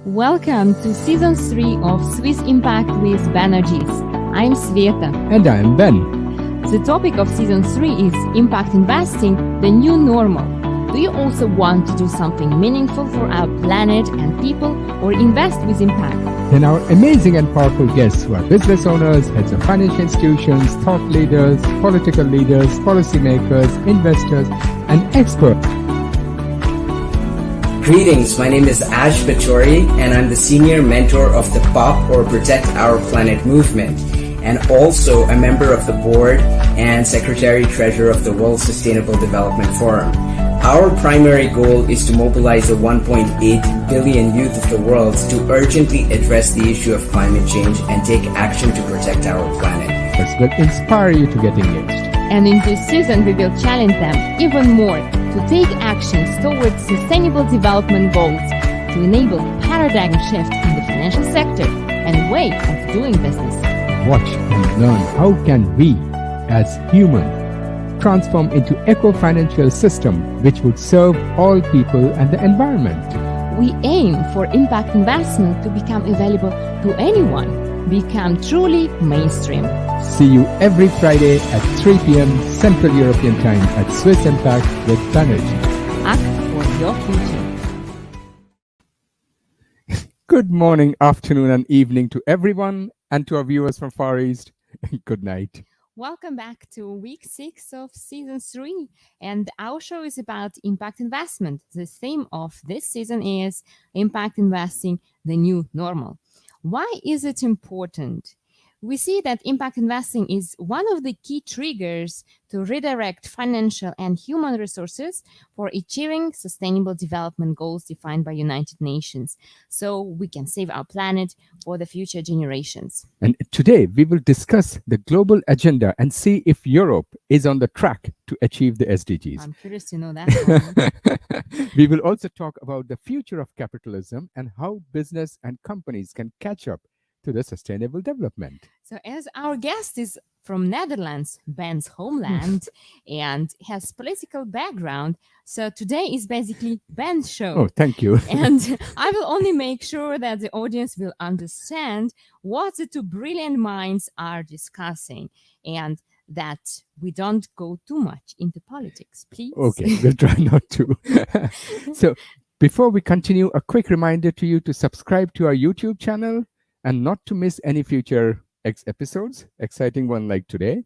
Welcome to Season 3 of Swiss Impact with Banerjis. I'm Sveta. And I'm Ben. The topic of Season 3 is Impact Investing, the new normal. Do you also want to do something meaningful for our planet and people, or invest with impact? Then our amazing and powerful guests who are business owners, heads of financial institutions, thought leaders, political leaders, policymakers, investors, and experts. Greetings, my name is Ash Bachori, and I'm the senior mentor of the POP or Protect Our Planet movement, and also a member of the board and secretary-treasurer of the World Sustainable Development Forum. Our primary goal is to mobilize the 1.8 billion youth of the world to urgently address the issue of climate change and take action to protect our planet. This will inspire you to get engaged. And in this season, we will challenge them even more to take actions towards sustainable development goals to enable paradigm shift in the financial sector and way of doing business. Watch and learn how can we, as humans, transform into eco-financial system which would serve all people and the environment. We aim for impact investment to become available to anyone, become truly mainstream. See you every Friday at 3 p.m. Central European Time at Swiss Impact with Banerjee. Act for your future. Good morning, afternoon, and evening to everyone, and to our viewers from Far East. Good night. Welcome back to week 6 of season 3, and our show is about impact investment. The theme of this season is impact investing, the new normal. Why is it important? We see that impact investing is one of the key triggers to redirect financial and human resources for achieving sustainable development goals defined by United Nations, so we can save our planet for the future generations. And today we will discuss the global agenda and see if Europe is on the track to achieve the SDGs. I'm curious to know that. We will also talk about the future of capitalism and how business and companies can catch up to the sustainable development. So as our guest is from Netherlands, Ben's homeland, and has political background, so today is basically Ben's show. Oh, thank you. And I will only make sure that the audience will understand what the two brilliant minds are discussing, and that we don't go too much into politics, please. Okay, we'll try not to. So before we continue, a quick reminder to you to subscribe to our YouTube channel and not to miss any future episodes, exciting one like today.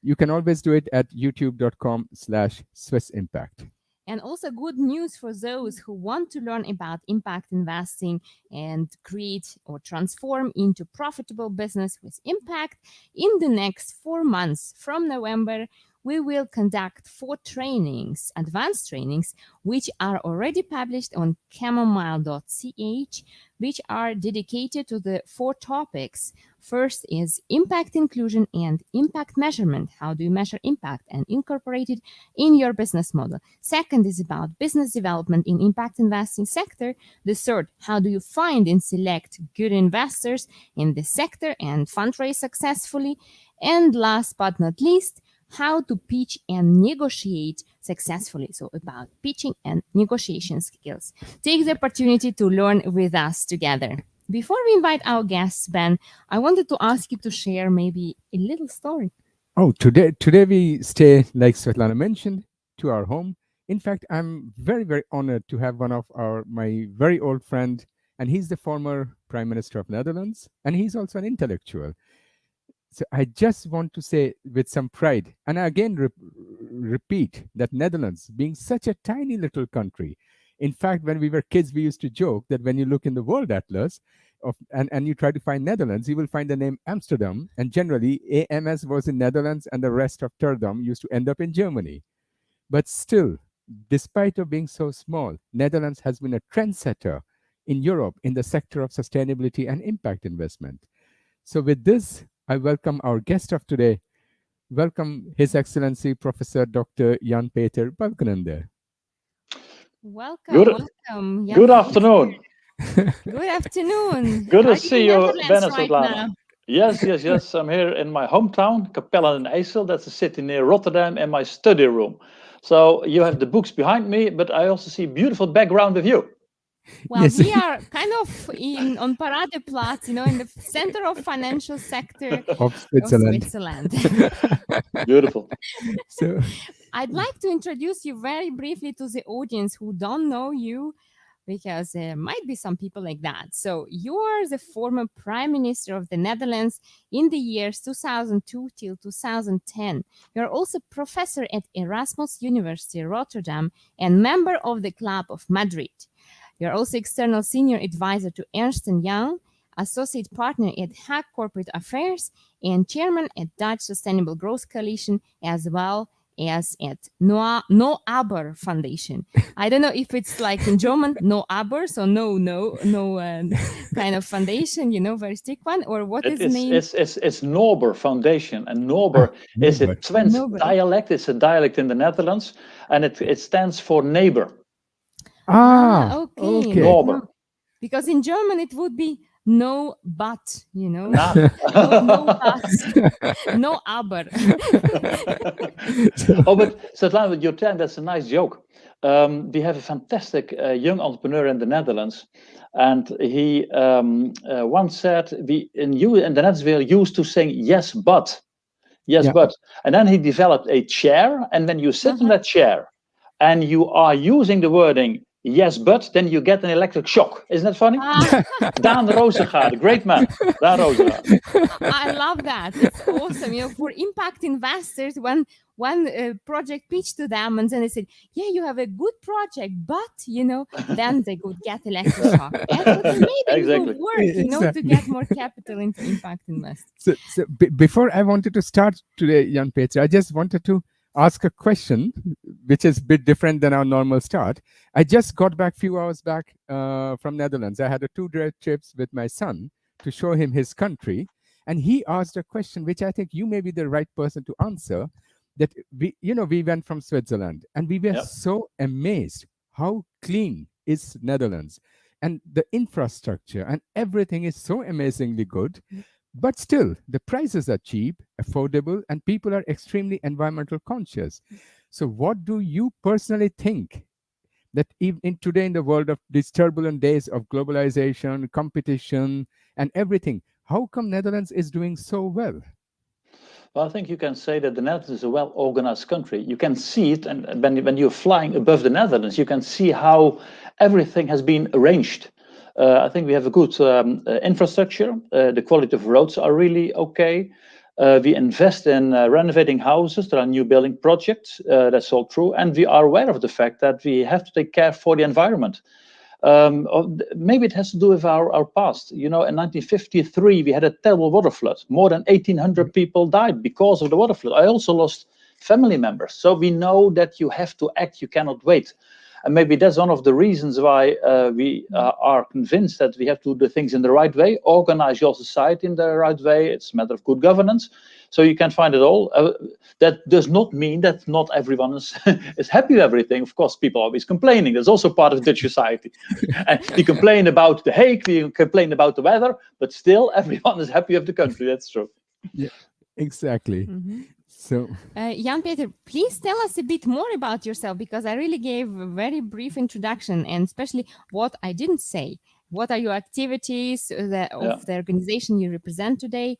You can always do it at youtube.com/SwissImpact. And also good news for those who want to learn about impact investing and create or transform into profitable business with impact. In the next 4 months from November, we will conduct 4 trainings, advanced trainings, which are already published on chamomile.ch, which are dedicated to the 4 topics. First is impact inclusion and impact measurement. How do you measure impact and incorporate it in your business model? Second is about business development in impact investing sector. The third, how do you find and select good investors in this sector and fundraise successfully? And last but not least, how to pitch and negotiate successfully. So about pitching and negotiation skills. Take the opportunity to learn with us together. Before we invite our guests, Ben, I wanted to ask you to share maybe a little story. Oh, today we stay, like Svetlana mentioned, to our home. In fact, I'm very, very honored to have one of my very old friend, and he's the former Prime Minister of Netherlands, and he's also an intellectual. So I just want to say with some pride, and I again repeat that Netherlands, being such a tiny little country, in fact, when we were kids, we used to joke that when you look in the world atlas and you try to find Netherlands, you will find the name Amsterdam, and generally AMS was in Netherlands and the rest of Rotterdam used to end up in Germany. But still, despite of being so small, Netherlands has been a trendsetter in Europe in the sector of sustainability and impact investment. So with this, I welcome our guest of today. Welcome His Excellency Professor Dr. Jan-Peter Balkenende. Welcome. Good afternoon. Good afternoon. Good to see you, Ben and right Svetlana. Yes. I'm here in my hometown, Capelle aan den IJssel. That's a city near Rotterdam, and my study room. So you have the books behind me, but I also see a beautiful background of you. Well, Yes. we are kind of on Paradeplatz, in the center of financial sector Of of Switzerland. Switzerland. Beautiful. So I'd like to introduce you very briefly to the audience who don't know you, because there might be some people like that. So you are the former Prime Minister of the Netherlands in the years 2002 till 2010. You're also professor at Erasmus University Rotterdam and member of the Club of Madrid. You're also external senior advisor to Ernst & Young, associate partner at Hague Corporate Affairs, and chairman at Dutch Sustainable Growth Coalition, as well as at Noaber Foundation. I don't know if it's like in German, Noaber, so no kind of foundation, very strict one, or what is the name? It's Noaber Foundation, and Noaber is a Noaber. Twents Noaber. dialect. It's a dialect in the Netherlands, and it stands for neighbor. Okay. Noaber. Because in German it would be no but, Nah. no but, no aber. Oh, but Svetlana, with your time, that's a nice joke. We have a fantastic young entrepreneur in the Netherlands, and he once said, in the Netherlands we are used to saying yes but, Yeah. but, and then he developed a chair, and when you sit in that chair, and you are using the wording yes but, then you get an electric shock. Isn't that funny? Daan Rozengaard, great man. Daan Rozengaard. I love that. It's awesome. For impact investors, when one project pitched to them and then they said, yeah, you have a good project, but, then they could get electric shock. That would maybe Exactly. work, Exactly. to get more capital into impact investors. So before I wanted to start today, Jan Peter, I just wanted to ask a question, which is a bit different than our normal start. I just got back a few hours back from Netherlands. I had 2 trips with my son to show him his country. And he asked a question, which I think you may be the right person to answer, that we went from Switzerland and we were so amazed how clean is Netherlands, and the infrastructure and everything is so amazingly good. But still, the prices are cheap, affordable, and people are extremely environmental conscious. So what do you personally think that even today, in the world of these turbulent days of globalization, competition, and everything, how come Netherlands is doing so well? Well, I think you can say that the Netherlands is a well-organized country. You can see it, and when you're flying above the Netherlands, you can see how everything has been arranged. I think we have a good infrastructure. The quality of roads are really okay. We invest in renovating houses. There are new building projects. That's all true. And we are aware of the fact that we have to take care for the environment. Maybe it has to do with our past. In 1953, we had a terrible water flood. More than 1,800 people died because of the water flood. I also lost family members. So we know that you have to act. You cannot wait. And maybe that's one of the reasons why we are convinced that we have to do the things in the right way, organize your society in the right way. It's a matter of good governance. So you can find it all. That does not mean that not everyone is happy with everything. Of course, people are always complaining. That's also part of Dutch society. And we complain about the Hague, we complain about the weather, but still everyone is happy with the country. That's true. Yeah, exactly. So, Jan Peter, please tell us a bit more about yourself, because I really gave a very brief introduction, and especially what I didn't say. What are your activities of the organization you represent today?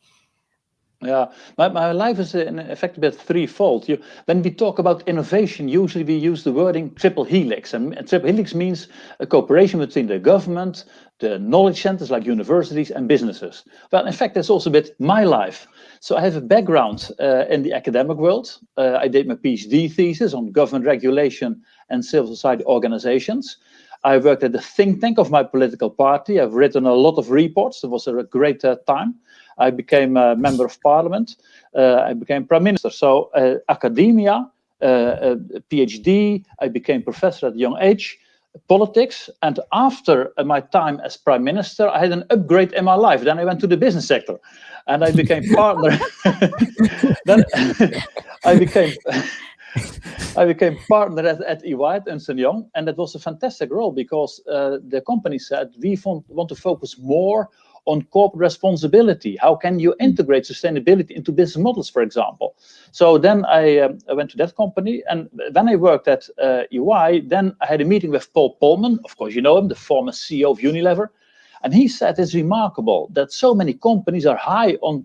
Yeah, my life is in effect a bit threefold. When we talk about innovation, usually we use the wording triple helix. And triple helix means a cooperation between the government, the knowledge centers like universities and businesses. Well, in fact, that's also a bit my life. So I have a background in the academic world. I did my PhD thesis on government regulation and civil society organizations. I worked at the think tank of my political party. I've written a lot of reports. It was a great time. I became a member of parliament. I became prime minister. So academia, PhD, I became professor at a young age, politics. And after my time as prime minister, I had an upgrade in my life. Then I went to the business sector and I became partner. Then I became partner at EY, at Ernst & Young, and that was a fantastic role because the company said we want to focus more on corporate responsibility. How can you integrate sustainability into business models, for example? So then I went to that company, and when I worked at EY, then I had a meeting with Paul Polman. Of course, you know him, the former CEO of Unilever. And he said it's remarkable that so many companies are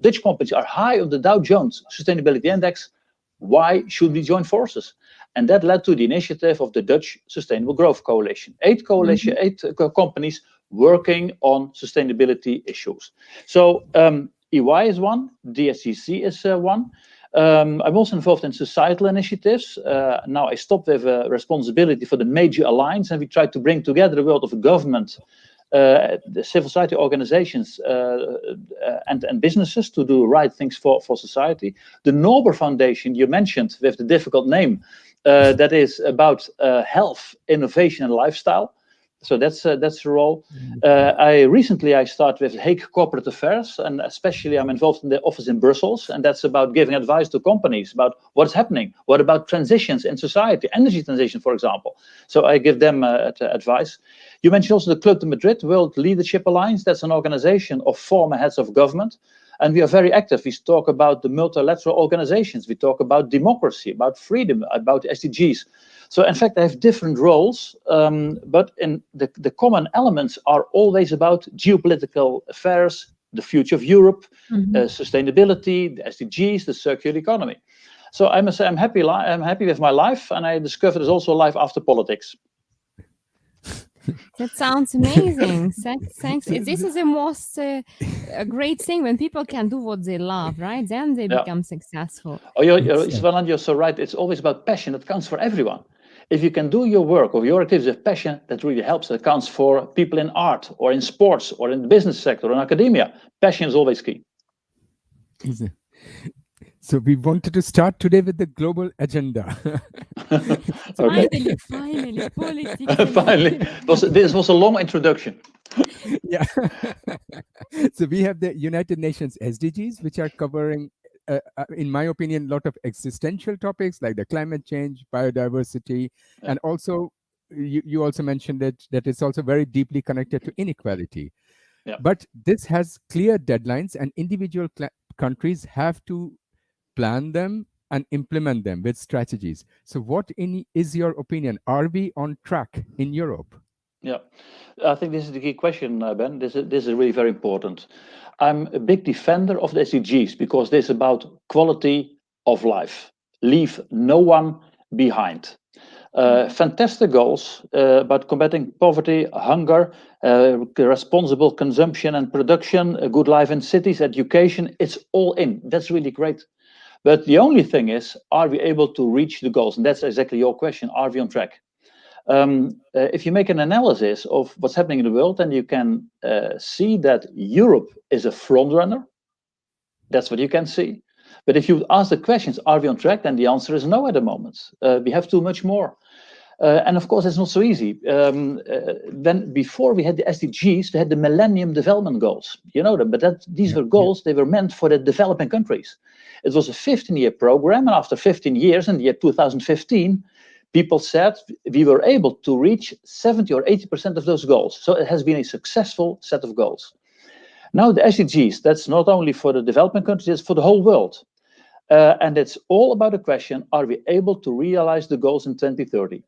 Dutch companies are high on the Dow Jones Sustainability Index. Why should we join forces? And that led to the initiative of the Dutch Sustainable Growth Coalition. Eight companies working on sustainability issues. So EY is one, DSCC is one. I'm also involved in societal initiatives. Now I stopped with responsibility for the major alliance, and we try to bring together the world of government, the civil society organizations, and businesses to do right things for society. The Noaber Foundation you mentioned with the difficult name, that is about health, innovation, and lifestyle. So that's the role. I started with Hague Corporate Affairs, and especially I'm involved in the office in Brussels, and that's about giving advice to companies about what's happening. What about transitions in society, energy transition, for example. So I give them advice. You mentioned also the Club de Madrid, World Leadership Alliance. That's an organization of former heads of government. And we are very active. We talk about the multilateral organizations. We talk about democracy, about freedom, about SDGs. So in fact, I have different roles, but in the common elements are always about geopolitical affairs, the future of Europe, sustainability, the SDGs, the circular economy. So I must say I'm happy with my life, and I discovered there's also a life after politics. That sounds amazing. Thanks. This is the most a great thing when people can do what they love, right? Then they become successful. Oh, Svetlana, you're so right. It's always about passion. It counts for everyone. If you can do your work or your activities with passion, that really helps. It counts for people in art or in sports or in the business sector or in academia. Passion is always key. So we wanted to start today with the global agenda. Finally, politics. Finally, this was a long introduction. Yeah. So we have the United Nations SDGs, which are covering, in my opinion, a lot of existential topics like the climate change, biodiversity, and also you also mentioned that it's also very deeply connected to inequality. Yeah. But this has clear deadlines, and individual countries have to plan them and implement them with strategies. So what is your opinion? Are we on track in Europe? Yeah, I think this is the key question, Ben. This is really very important. I'm a big defender of the SDGs because this is about quality of life. Leave no one behind. Fantastic goals about combating poverty, hunger, responsible consumption and production, a good life in cities, education. It's all in. That's really great. But the only thing is, are we able to reach the goals? And that's exactly your question. Are we on track? If you make an analysis of what's happening in the world, then you can see that Europe is a front runner. That's what you can see. But if you ask the questions, are we on track? Then the answer is no at the moment. We have too much more. And of course, it's not so easy. Before we had the SDGs, we had the Millennium Development Goals. You know them, but these were goals, they were meant for the developing countries. It was a 15-year program, and after 15 years, in the year 2015, people said we were able to reach 70 or 80% of those goals. So it has been a successful set of goals. Now the SDGs, that's not only for the developing countries, it's for the whole world. And it's all about the question, are we able to realize the goals in 2030?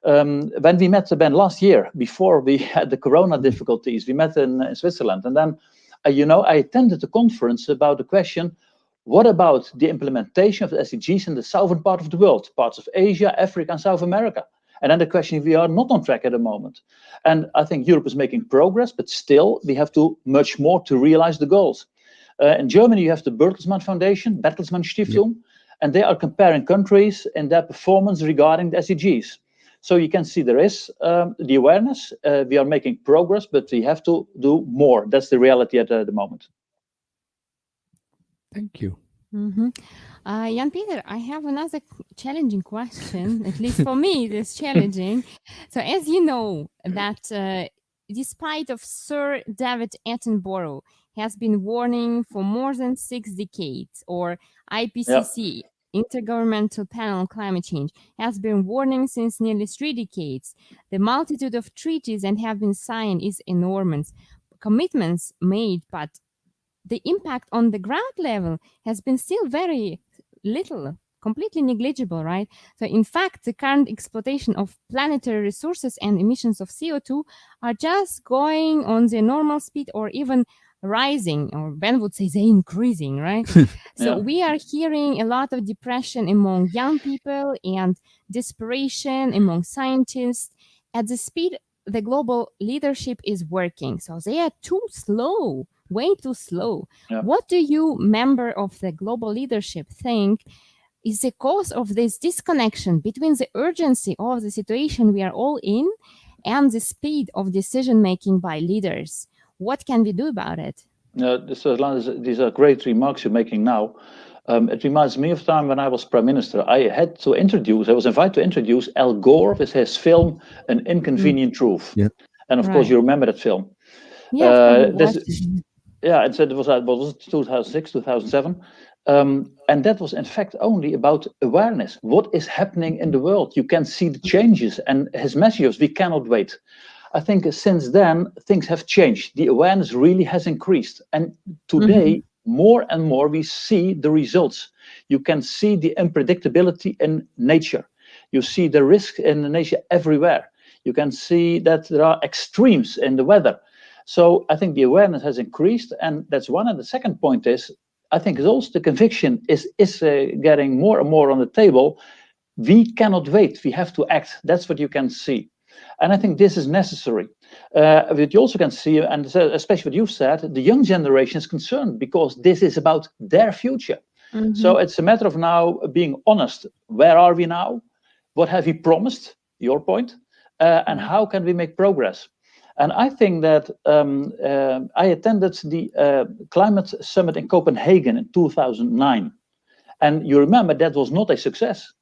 When we met Ben last year, before we had the corona difficulties, we met in Switzerland. And then, I attended a conference about the question, what about the implementation of the SDGs in the southern part of the world, parts of Asia, Africa, and South America? And then the question, we are not on track at the moment. And I think Europe is making progress, but still we have to much more to realize the goals. In Germany, you have the Bertelsmann Foundation, Bertelsmann Stiftung, and they are comparing countries and their performance regarding the SDGs. So you can see there is the awareness, we are making progress, but we have to do more. That's the reality at the moment. Thank you. Jan-Peter, I have another challenging question, at least for me, it is challenging. So as you know, that despite of Sir David Attenborough has been warning for more than 6 decades, or IPCC, Intergovernmental Panel on Climate Change, has been warning since nearly 3 decades. The multitude of treaties that have been signed is enormous. commitments made, but the impact on the ground level has been still very little, completely negligible, right? So in fact, the current exploitation of planetary resources and emissions of CO2 are just going on the normal speed or even rising, or Ben would say they're increasing, right? So we are hearing a lot of depression among young people and desperation among scientists at the speed the global leadership is working. So they are too slow, way too slow. Yeah. What do you, member of the global leadership, think is the cause of this disconnection between the urgency of the situation we are all in and the speed of decision making by leaders? What can we do about it? These are great remarks you're making now. It reminds me of time when I was Prime Minister. I was invited to introduce Al Gore with his film, An Inconvenient Truth. Yeah. And of course, you remember that film. Yeah, and so it was 2006, 2007. And that was in fact only about awareness. What is happening in the world? You can see the changes, and his messages, we cannot wait. I think since then, things have changed. The awareness really has increased. And today, more and more, we see the results. You can see the unpredictability in nature. You see the risk in nature everywhere. You can see that there are extremes in the weather. So I think the awareness has increased, and that's one. And the second point is, I think is also the conviction is getting more and more on the table. We cannot wait. We have to act. That's what you can see. And I think this is necessary. What you also can see, and especially what you said, the young generation is concerned because this is about their future. So it's a matter of now being honest. Where are we now? What have we promised? Your point. And how can we make progress? And I think that I attended the climate summit in Copenhagen in 2009. And you remember that was not a success.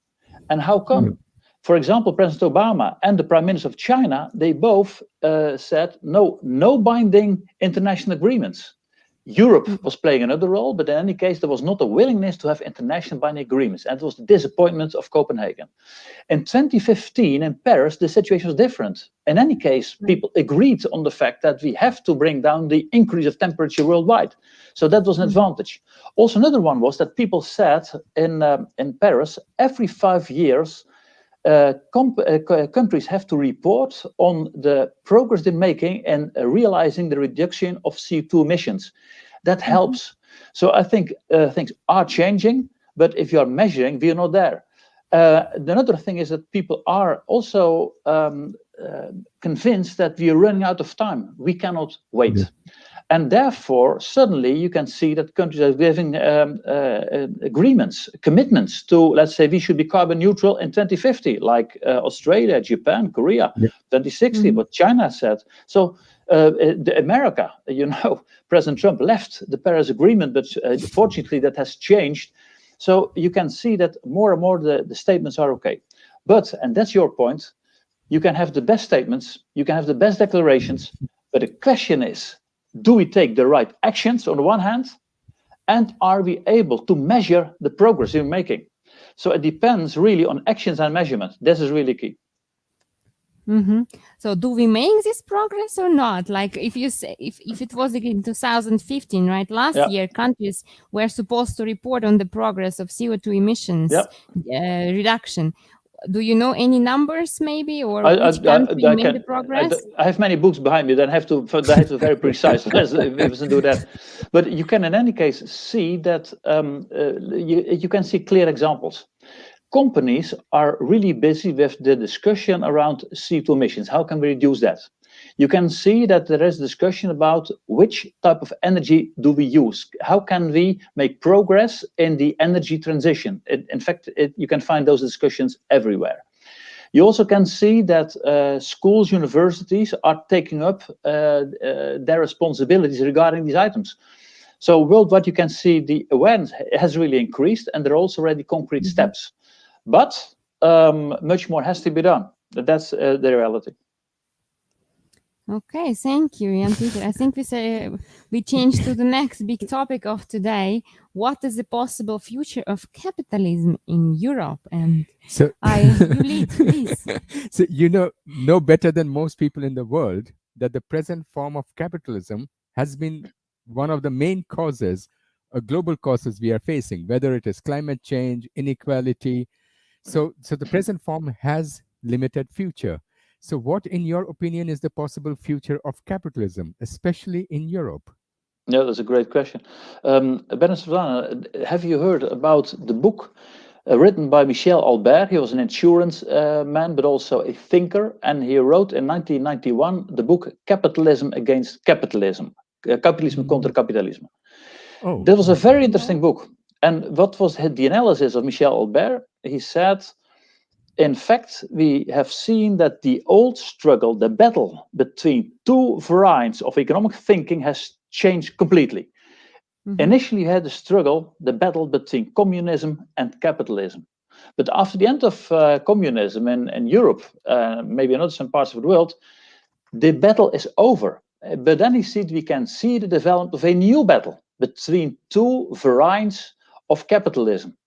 And how come? For example, President Obama and the Prime Minister of China, they both said, no binding international agreements. Europe was playing another role, but in any case, there was not a willingness to have international binding agreements. And it was the disappointment of Copenhagen. In 2015, in Paris, the situation was different. In any case, people agreed on the fact that we have to bring down the increase of temperature worldwide. So that was an advantage. Also, another one was that people said in Paris, every 5 years, countries have to report on the progress they're making and realizing the reduction of CO2 emissions. That helps. So I think things are changing, but if you are measuring, we are not there. Another thing is that people are also convinced that we are running out of time. We cannot wait. And therefore, suddenly you can see that countries are giving agreements, commitments to, let's say, we should be carbon neutral in 2050, like Australia, Japan, Korea, 2060, what China said. So America, President Trump left the Paris Agreement, but fortunately that has changed. So you can see that more and more the statements are okay. But, and that's your point, you can have the best statements, you can have the best declarations, but the question is, do we take the right actions on the one hand, and are we able to measure the progress we're making? So it depends really on actions and measurement. This is really key. So do we make this progress or not? Like if you say, if it was in 2015, right? Last year, countries were supposed to report on the progress of CO2 emissions reduction. Do you know any numbers maybe, or which country made the progress? I have many books behind me that I have to be very precise. If do that, but you can in any case see that you can see clear examples. Companies are really busy with the discussion around CO2 emissions. How can we reduce that? You can see that there is discussion about which type of energy do we use? How can we make progress in the energy transition? In fact, you can find those discussions everywhere. You also can see that schools, universities are taking up their responsibilities regarding these items. So worldwide, you can see the awareness has really increased, and there are also already concrete steps. But much more has to be done. That's the reality. Okay, thank you, Jan Peter. I think we change to the next big topic of today. What is the possible future of capitalism in Europe? And so you lead, please. So you know better than most people in the world that the present form of capitalism has been one of the main causes, global causes we are facing, whether it is climate change, inequality. So the present form has limited future. So what, in your opinion, is the possible future of capitalism, especially in Europe? Yeah, that's a great question. Svetlana, have you heard about the book written by Michel Albert? He was an insurance man, but also a thinker, and he wrote in 1991 the book Capitalism Against Capitalism, Capitalism contra Capitalism. Oh, That was a very interesting book. And what was the analysis of Michel Albert? He said, in fact, we have seen that the old struggle, the battle between two varieties of economic thinking has changed completely. Initially, you had the struggle, the battle between communism and capitalism. But after the end of communism in Europe, maybe in some parts of the world, the battle is over. But then we can see the development of a new battle between two varieties of capitalism.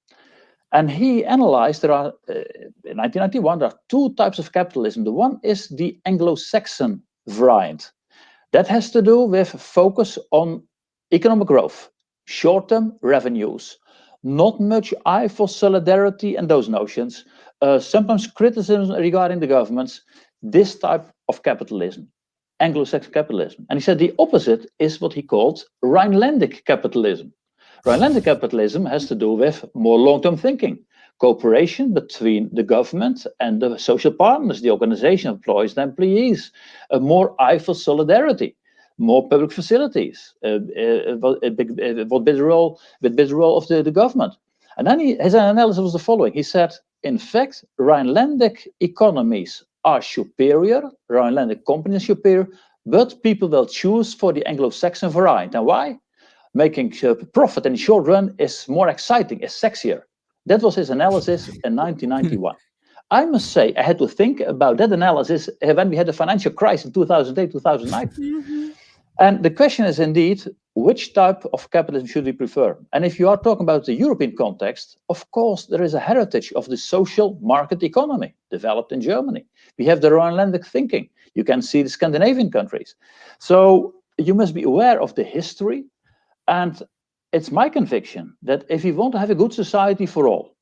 And he analyzed, in 1991, there are two types of capitalism. The one is the Anglo-Saxon variant. That has to do with focus on economic growth, short-term revenues, not much eye for solidarity and those notions, sometimes criticism regarding the governments, this type of capitalism, Anglo-Saxon capitalism. And he said the opposite is what he called Rhinelandic capitalism. Rhinelandic capitalism has to do with more long-term thinking, cooperation between the government and the social partners, the organization, employees and employees, a more eye for solidarity, more public facilities, with bigger role of the government. And then his analysis was the following. He said, in fact, Rhinelandic economies are superior, Rhinelandic companies are superior, but people will choose for the Anglo-Saxon variant. And why? Making profit in the short run is more exciting, is sexier. That was his analysis in 1991. I must say, I had to think about that analysis when we had the financial crisis in 2008, 2009. And the question is indeed, which type of capitalism should we prefer? And if you are talking about the European context, of course, there is a heritage of the social market economy developed in Germany. We have the Rhinelandic thinking. You can see the Scandinavian countries. So you must be aware of the history. And it's my conviction that if you want to have a good society for all,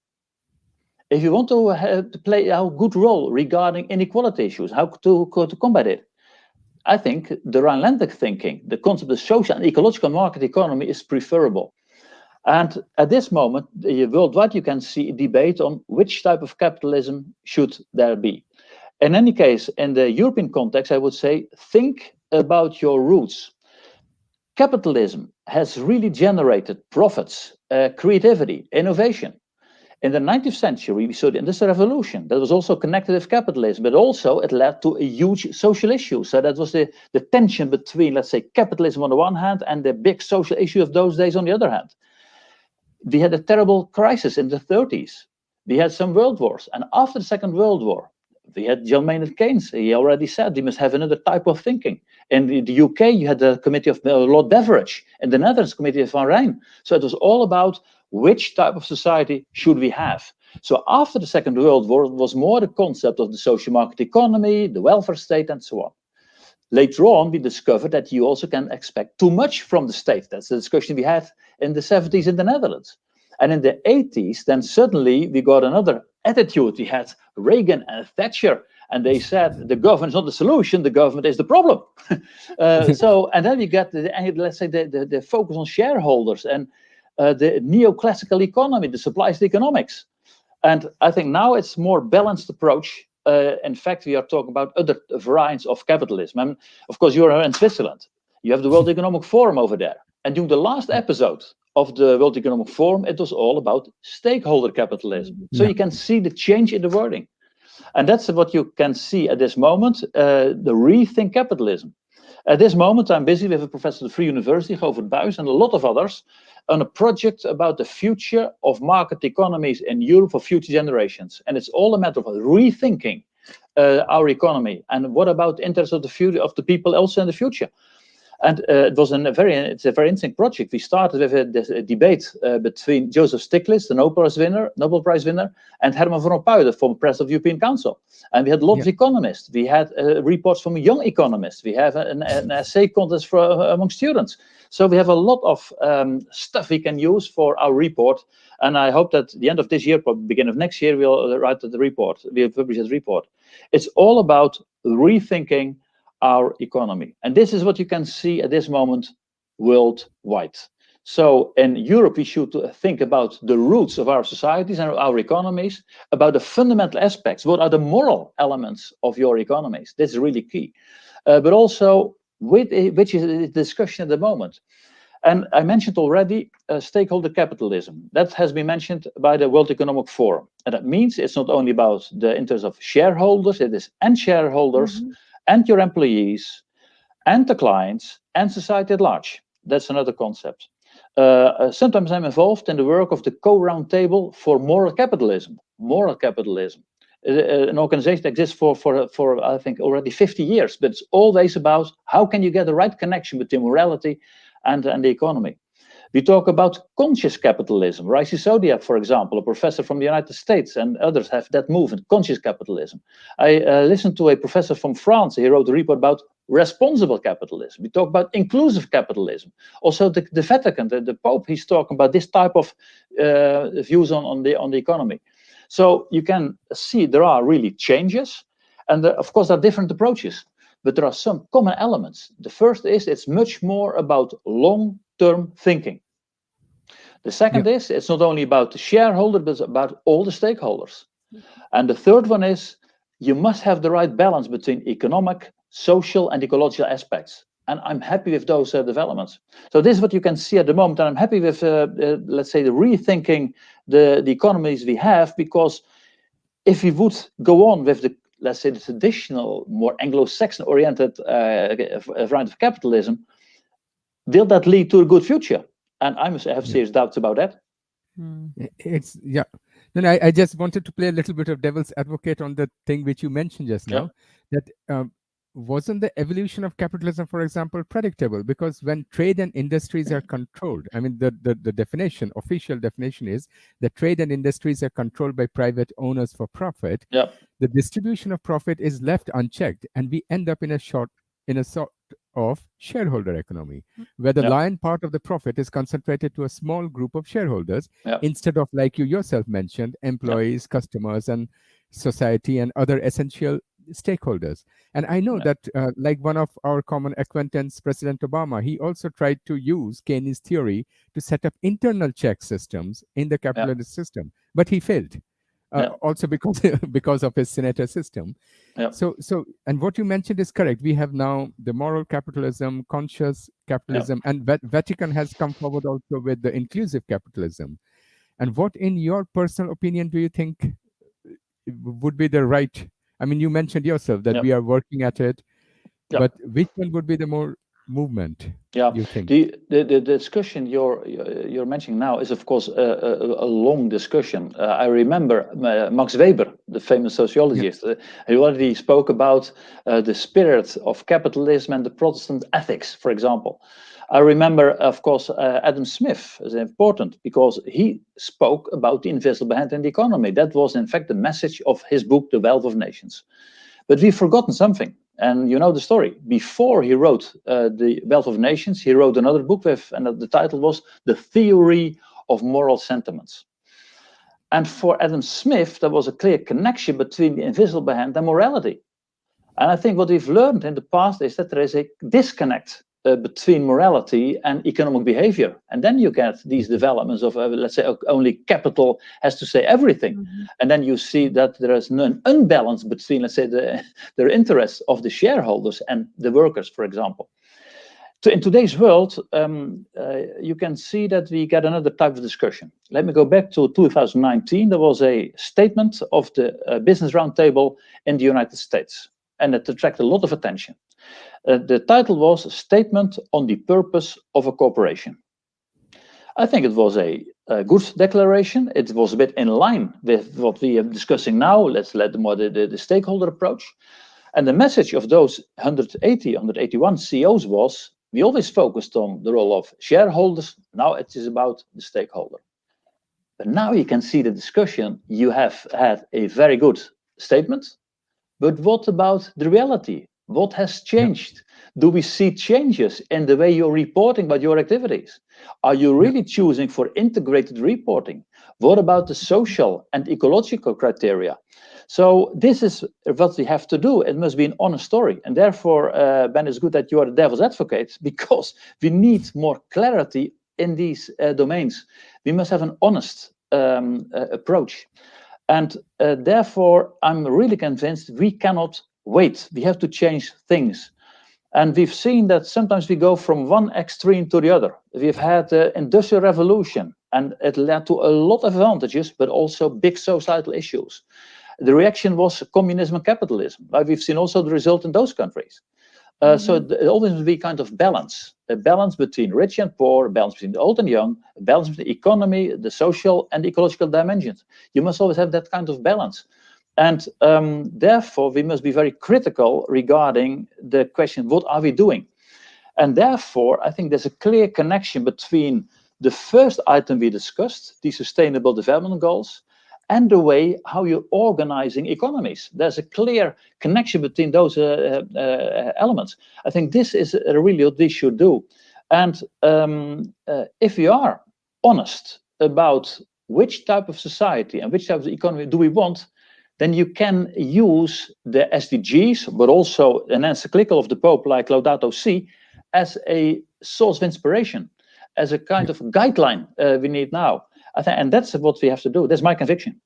if you want to play a good role regarding inequality issues, how to combat it, I think the Rhinelandic thinking, the concept of social and ecological market economy is preferable. And at this moment, worldwide, you can see a debate on which type of capitalism should there be. In any case, in the European context, I would say, think about your roots. Capitalism has really generated profits, creativity, innovation. In the 19th century, we saw the Industrial Revolution. That was also connected with capitalism, but also it led to a huge social issue. So that was the tension between, let's say, capitalism on the one hand and the big social issue of those days on the other hand. We had a terrible crisis in the 30s. We had some world wars. And after the Second World War, we had John Maynard Keynes. He already said we must have another type of thinking. In the UK, you had the committee of Lord Beveridge. In the Netherlands, committee of Van Rijn. So it was all about which type of society should we have. So after the Second World War, it was more the concept of the social market economy, the welfare state, and so on. Later on, we discovered that you also can expect too much from the state. That's the discussion we had in the 70s in the Netherlands. And in the 80s, then suddenly we got another attitude. We had Reagan and Thatcher, and they said the government is not the solution, the government is the problem. And then we got let's say the focus on shareholders and the neoclassical economy, the supply-side economics. And I think now it's more balanced approach. In fact, we are talking about other varieties of capitalism. And of course, you're in Switzerland. You have the World Economic Forum over there. And during the last episode of the World Economic Forum, it was all about stakeholder capitalism. So you can see the change in the wording. And that's what you can see at this moment, the rethink capitalism. At this moment, I'm busy with a professor at the Free University, Govert Buys, and a lot of others, on a project about the future of market economies in Europe for future generations. And it's all a matter of rethinking our economy. And what about the interests of the future of the people also in the future? And it's a very interesting project. We started with a debate between Joseph Stiglitz, the Nobel Prize winner, and Herman van Rompuy, the former president of the European Council. And we had a lot of economists. We had reports from young economists. We have an essay contest among students. So we have a lot of stuff we can use for our report. And I hope that at the end of this year, probably beginning of next year, we'll write the report. We'll publish this report. It's all about rethinking our economy. And this is what you can see at this moment worldwide. So in Europe, we should think about the roots of our societies and our economies, about the fundamental aspects. What are the moral elements of your economies? This is really key. But also, which is the discussion at the moment. And I mentioned already stakeholder capitalism. That has been mentioned by the World Economic Forum. And that means it's not only about the interests of shareholders, it is and shareholders, and your employees, and the clients, and society at large. That's another concept. Sometimes I'm involved in the work of the Co-Roundtable for Moral Capitalism. Moral capitalism. An organization that exists for I think already 50 years, but it's always about how can you get the right connection between morality and the economy. We talk about conscious capitalism. Raisi Zodiac, for example, a professor from the United States, and others have that movement, conscious capitalism. I listened to a professor from France. He wrote a report about responsible capitalism. We talk about inclusive capitalism. Also, the Vatican, the Pope, he's talking about this type of views on the economy. So you can see there are really changes, and of course there are different approaches, but there are some common elements. The first is it's much more about long-term thinking. The second is it's not only about the shareholder, but it's about all the stakeholders. And the third one is you must have the right balance between economic, social, and ecological aspects. And I'm happy with those developments. So this is what you can see at the moment. And I'm happy with, let's say, the rethinking the economies we have, because if we would go on with the, let's say, the traditional, more Anglo-Saxon oriented variant of capitalism, will that lead to a good future? And I must have serious doubts about that. It's Then I just wanted to play a little bit of devil's advocate on the thing which you mentioned just now, that wasn't the evolution of capitalism, for example, predictable? Because when trade and industries are controlled, I mean, the definition, official definition is that trade and industries are controlled by private owners for profit. The distribution of profit is left unchecked, and we end up in a sort of shareholder economy, where the lion part of the profit is concentrated to a small group of shareholders, instead of, like you yourself mentioned, employees, customers, and society and other essential stakeholders. And I know that like one of our common acquaintance, President Obama, he also tried to use Keynes theory to set up internal check systems in the capitalist system, but he failed. Also because of his senator system. So and what you mentioned is correct. We have now the moral capitalism, conscious capitalism, and Vatican has come forward also with the inclusive capitalism. And what, in your personal opinion, do you think would be the right? I mean, you mentioned yourself that we are working at it, but which one would be the more movement? You think? The discussion you're mentioning now is, of course, a long discussion. I remember Max Weber, the famous sociologist. He already spoke about the spirit of capitalism and the Protestant ethics, for example. I remember, of course, Adam Smith is important because he spoke about the invisible hand in the economy. That was, in fact, the message of his book, The Wealth of Nations. But we've forgotten something. And you know the story. Before he wrote The Wealth of Nations, he wrote another book and the title was The Theory of Moral Sentiments. And for Adam Smith, there was a clear connection between the invisible hand and morality. And I think what we've learned in the past is that there is a disconnect between morality and economic behavior. And then you get these developments of, let's say, only capital has to say everything. And then you see that there is an unbalance between, let's say, the interests of the shareholders and the workers, for example. So in today's world, you can see that we get another type of discussion. Let me go back to 2019. There was a statement of the Business Roundtable in the United States, and it attracted a lot of attention. The title was a Statement on the Purpose of a Corporation. I think it was a good declaration. It was a bit in line with what we are discussing now. Let's let the stakeholder approach. And the message of those 181 CEOs was, We always focused on the role of shareholders. Now it is about the stakeholder. But now you can see the discussion. You have had a very good statement, but what about the reality? What has changed? Do we see changes in the way you're reporting about your activities? Are you really choosing for integrated reporting? What about the social and ecological criteria? So this is what we have to do. It must be an honest story. And therefore, Ben, it's good that you are the devil's advocate, because we need more clarity in these domains. We must have an honest approach. And therefore, I'm really convinced we cannot wait. We have to change things. And we've seen that sometimes we go from one extreme to the other. We've had the Industrial Revolution, and it led to a lot of advantages, but also big societal issues. The reaction was communism and capitalism. But we've seen also the result in those countries. So it always must be kind of balance, a balance between rich and poor, a balance between the old and young, a balance between the economy, the social and ecological dimensions. You must always have that kind of balance. And therefore, we must be very critical regarding the question, what are we doing? And therefore, I think there's a clear connection between the first item we discussed, the Sustainable Development Goals, and the way how you're organizing economies. There's a clear connection between those elements. I think this is really what we should do. And if we are honest about which type of society and which type of economy do we want, then you can use the SDGs, but also an encyclical of the Pope like Laudato Si, as a source of inspiration, as a kind of guideline we need now. And that's what we have to do. That's my conviction.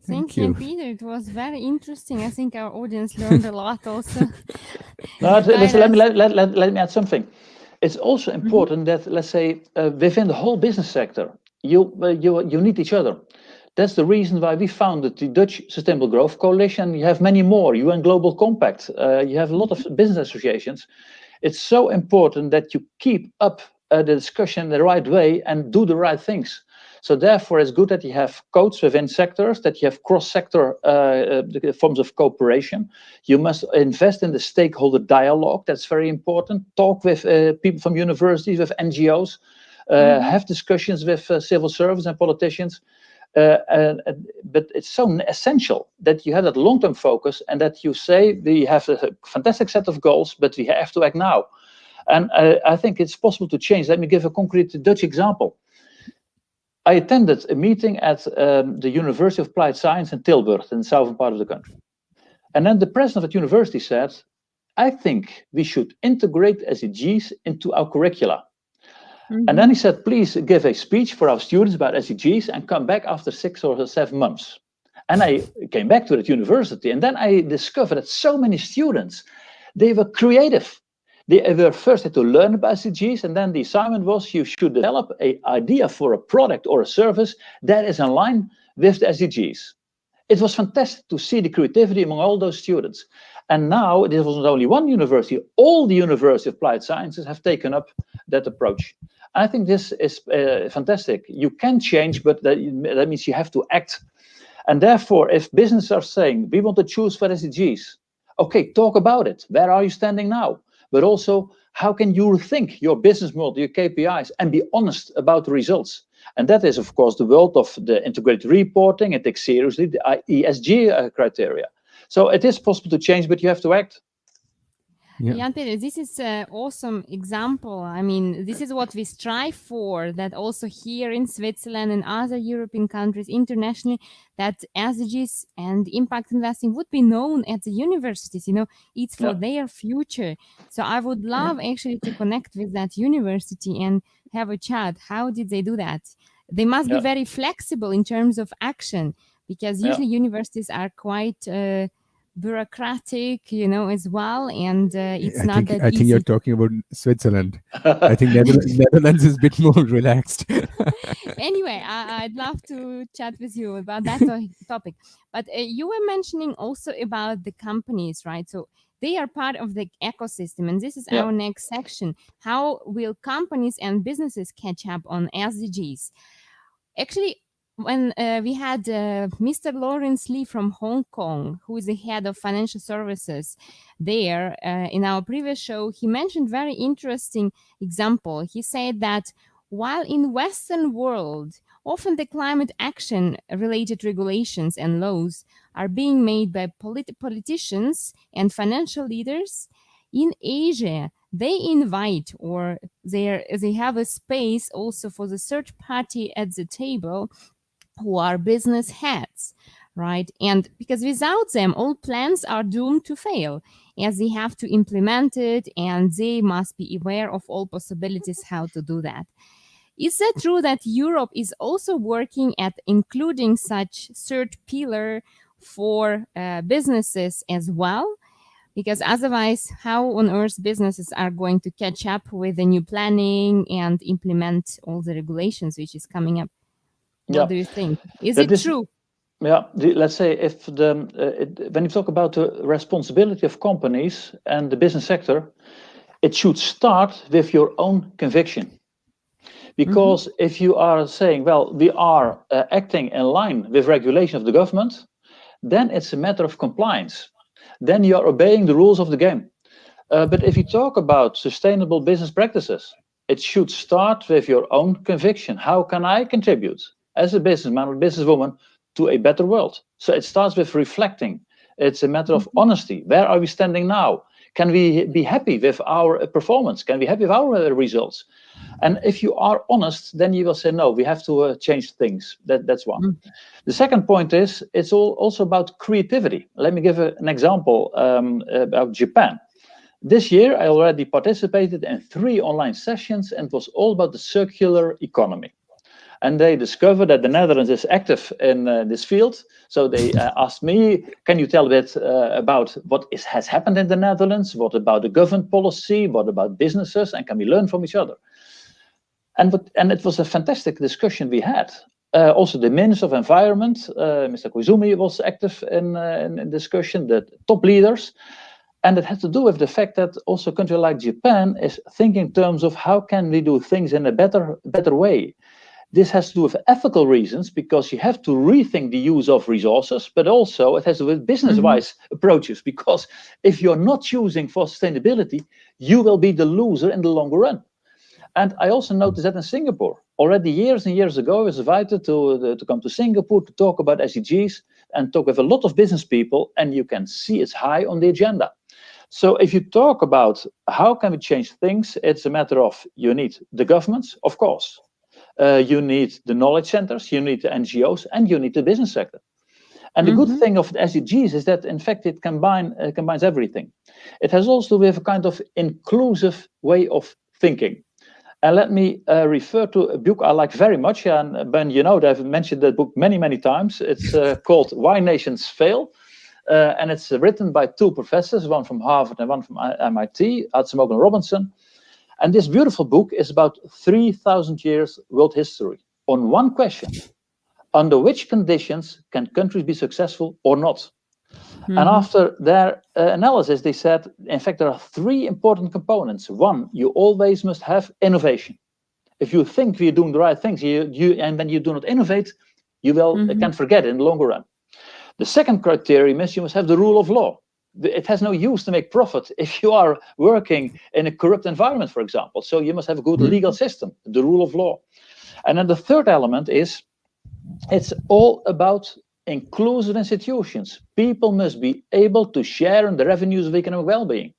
Thank you, Peter. It was very interesting. I think our audience learned a lot also. Listen, let me add something. It's also important that, let's say, within the whole business sector, you need each other. That's the reason why we founded the Dutch Sustainable Growth Coalition. You have many more, UN Global Compact. You have a lot of business associations. It's so important that you keep up the discussion the right way and do the right things. So therefore, it's good that you have codes within sectors, that you have cross-sector forms of cooperation. You must invest in the stakeholder dialogue. That's very important. Talk with people from universities, with NGOs, have discussions with civil service and politicians. But it's so essential that you have that long-term focus and that you say we have a fantastic set of goals, but we have to act now. And I think it's possible to change. Let me give a concrete Dutch example. I attended a meeting at the University of Applied Science in Tilburg, in the southern part of the country. And then the president of the university said, I think we should integrate SDGs into our curricula. And then he said, please give a speech for our students about SDGs and come back after 6 or 7 months. And I came back to that university, and then I discovered that so many students, they were creative. They were first had to learn about SDGs, and then the assignment was you should develop an idea for a product or a service that is in line with the SDGs. It was fantastic to see the creativity among all those students. And now, there was not only one university, all the University of Applied Sciences have taken up that approach. I think this is fantastic. You can change, but that means you have to act. And therefore, if businesses are saying, we want to choose for SDGs, okay, talk about it. Where are you standing now? But also, how can you rethink your business model, your KPIs, and be honest about the results? And that is, of course, the world of the integrated reporting. It takes seriously the ESG criteria. So it is possible to change, but you have to act. Jan Peter, this is an awesome example. I mean, this is what we strive for, that also here in Switzerland and other European countries internationally, that SDGs and impact investing would be known at the universities. It's for their future. So I would love actually to connect with that university and have a chat. How did they do that? They must be very flexible in terms of action, because usually universities are quite bureaucratic, as well, and it's not that easy. I think you're talking about Switzerland. I think Netherlands is a bit more relaxed. Anyway, I'd love to chat with you about that topic. But you were mentioning also about the companies, right? So they are part of the ecosystem, and this is our next section. How will companies and businesses catch up on SDGs? Actually, when we had Mr. Lawrence Lee from Hong Kong, who is the head of financial services there, in our previous show, he mentioned very interesting example. He said that while in Western world, often the climate action related regulations and laws are being made by politicians and financial leaders, in Asia, they invite or they have a space also for the third party at the table who are business heads, right? And because without them, all plans are doomed to fail, as they have to implement it and they must be aware of all possibilities how to do that. Is it true that Europe is also working at including such third pillar for businesses as well? Because otherwise, how on earth businesses are going to catch up with the new planning and implement all the regulations which is coming up? What do you think? Is it true? Yeah, let's say if when you talk about the responsibility of companies and the business sector, it should start with your own conviction. Because if you are saying, well, we are acting in line with regulation of the government, then it's a matter of compliance. Then you are obeying the rules of the game. But if you talk about sustainable business practices, it should start with your own conviction. How can I contribute as a businessman or businesswoman to a better world? So it starts with reflecting. It's a matter of honesty. Where are we standing now? Can we be happy with our performance? Can we be happy with our results? And if you are honest, then you will say, no, we have to change things. That's one. The second point is, it's also about creativity. Let me give an example about Japan. This year, I already participated in 3 online sessions, and it was all about the circular economy. And they discovered that the Netherlands is active in this field. So they asked me, can you tell a bit about what has happened in the Netherlands? What about the government policy? What about businesses? And can we learn from each other? And it was a fantastic discussion we had. Also, the Minister of Environment, Mr. Koizumi, was active in discussion, the top leaders. And it had to do with the fact that also a country like Japan is thinking in terms of how can we do things in a better way. This has to do with ethical reasons, because you have to rethink the use of resources, but also it has to do with business-wise approaches, because if you're not choosing for sustainability, you will be the loser in the longer run. And I also noticed that in Singapore, already years and years ago, I was invited to come to Singapore to talk about SDGs and talk with a lot of business people, and you can see it's high on the agenda. So if you talk about how can we change things, it's a matter of you need the governments, of course. You need the knowledge centers, you need the NGOs, and you need the business sector. And the good thing of the SDGs is that, in fact, it combines everything. It has also with a kind of inclusive way of thinking. And let me refer to a book I like very much. And Ben, you know, I've mentioned that book many, many times. It's called Why Nations Fail. And it's written by 2 professors, one from Harvard and one from MIT, Atsumogo and Robinson. And this beautiful book is about 3,000 years world history on one question: under which conditions can countries be successful or not? And after their analysis, they said, in fact, there are 3 important components. One, you always must have innovation. If you think you're doing the right things, and when you do not innovate, you will can forget it in the longer run. The second criterion is you must have the rule of law. It has no use to make profit if you are working in a corrupt environment, for example. So you must have a good legal system, the rule of law. And then the third element is it's all about inclusive institutions. People must be able to share in the revenues of economic well-being,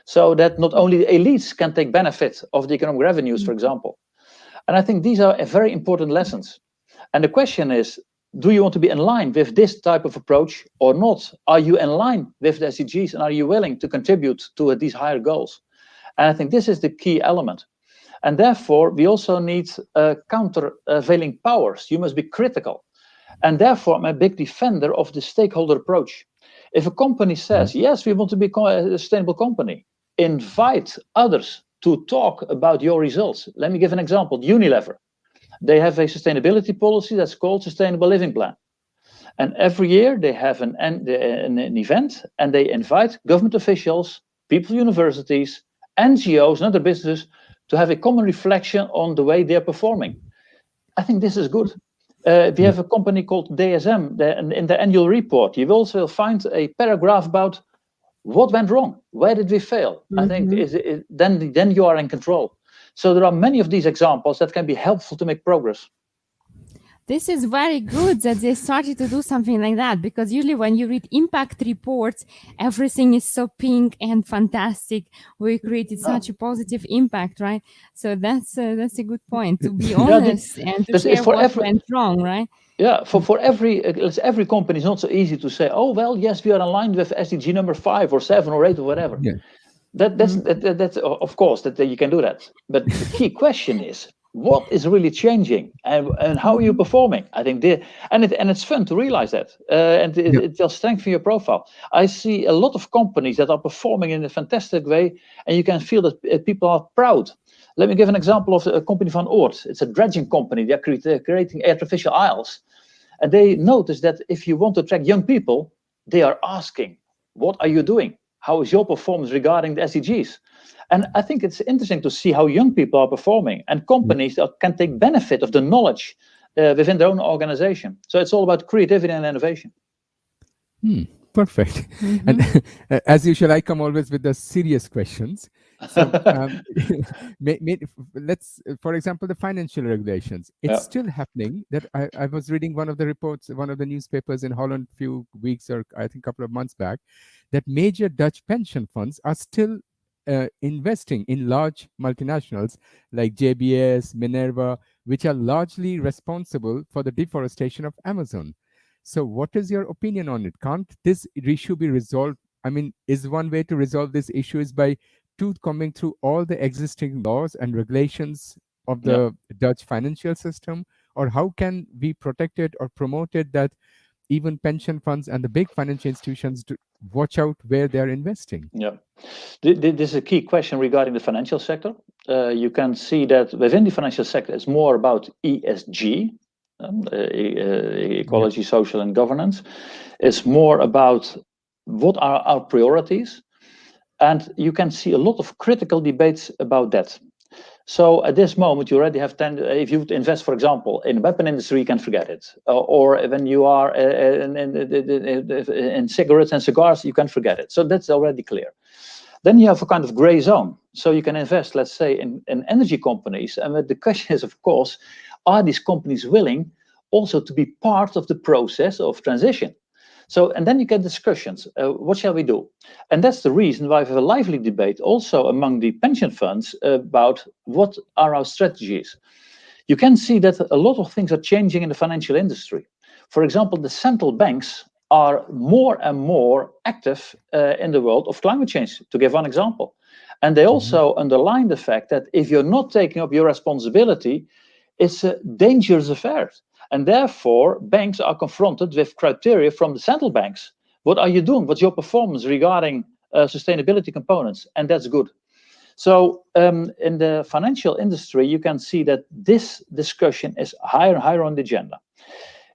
so that not only the elites can take benefit of the economic revenues, for example. And I think these are very important lessons. And the question is, do you want to be in line with this type of approach or not? Are you in line with the SDGs, and are you willing to contribute to these higher goals? And I think this is the key element. And therefore, we also need countervailing powers. You must be critical. And therefore, I'm a big defender of the stakeholder approach. If a company says, yes, we want to be a sustainable company, invite others to talk about your results. Let me give an example. Unilever. They have a sustainability policy that's called Sustainable Living Plan. And every year they have an event, and they invite government officials, people, universities, NGOs, and other businesses to have a common reflection on the way they're performing. I think this is good. We have a company called DSM, in the annual report, you will also find a paragraph about what went wrong, where did we fail. I think then you are in control. So there are many of these examples that can be helpful to make progress. This is very good that they started to do something like that, because usually when you read impact reports, everything is so pink and fantastic. We created such a positive impact, right? So that's a good point, to be honest and to share what went wrong, right? Yeah, for every company, it's not so easy to say, oh well, yes, we are aligned with SDG number 5 or 7 or 8 or whatever. Yeah. That's of course that you can do that. But the key question is, what is really changing, and how are you performing? I think it's fun to realize that, it will strengthen your profile. I see a lot of companies that are performing in a fantastic way, and you can feel that people are proud. Let me give an example of a company Van Oort. It's a dredging company. They're creating artificial isles, and they notice that if you want to attract young people, they are asking, "What are you doing? How is your performance regarding the SDGs?" And I think it's interesting to see how young people are performing, and companies that can take benefit of the knowledge within their own organization. So it's all about creativity and innovation. Perfect. And as usual, I come always with the serious questions. So let's, for example, the financial regulations. It's still happening. That I was reading one of the reports, one of the newspapers in Holland a few weeks, or I think a couple of months back, that major Dutch pension funds are still investing in large multinationals like JBS, Minerva, which are largely responsible for the deforestation of Amazon. So what is your opinion on it? Can't this issue be resolved? I mean, is one way to resolve this issue is by combing through all the existing laws and regulations of the Dutch financial system? Or how can we protect it or promote it that even pension funds and the big financial institutions to watch out where they're investing? Yeah, this is a key question regarding the financial sector. You can see that within the financial sector, it's more about ESG, ecology, social, and governance. It's more about what are our priorities, and you can see a lot of critical debates about that. So at this moment, you already have if you invest, for example, in the weapon industry, you can forget it. Or when you are in cigarettes and cigars, you can forget it. So that's already clear. Then you have a kind of gray zone. So you can invest, let's say, in energy companies. And the question is, of course, are these companies willing also to be part of the process of transition? So, and then you get discussions, what shall we do? And that's the reason why we have a lively debate also among the pension funds about what are our strategies. You can see that a lot of things are changing in the financial industry. For example, the central banks are more and more active in the world of climate change, to give one example. And they also underline the fact that if you're not taking up your responsibility, it's a dangerous affair. And therefore, banks are confronted with criteria from the central banks. What are you doing? What's your performance regarding sustainability components? And that's good. So in the financial industry, you can see that this discussion is higher and higher on the agenda.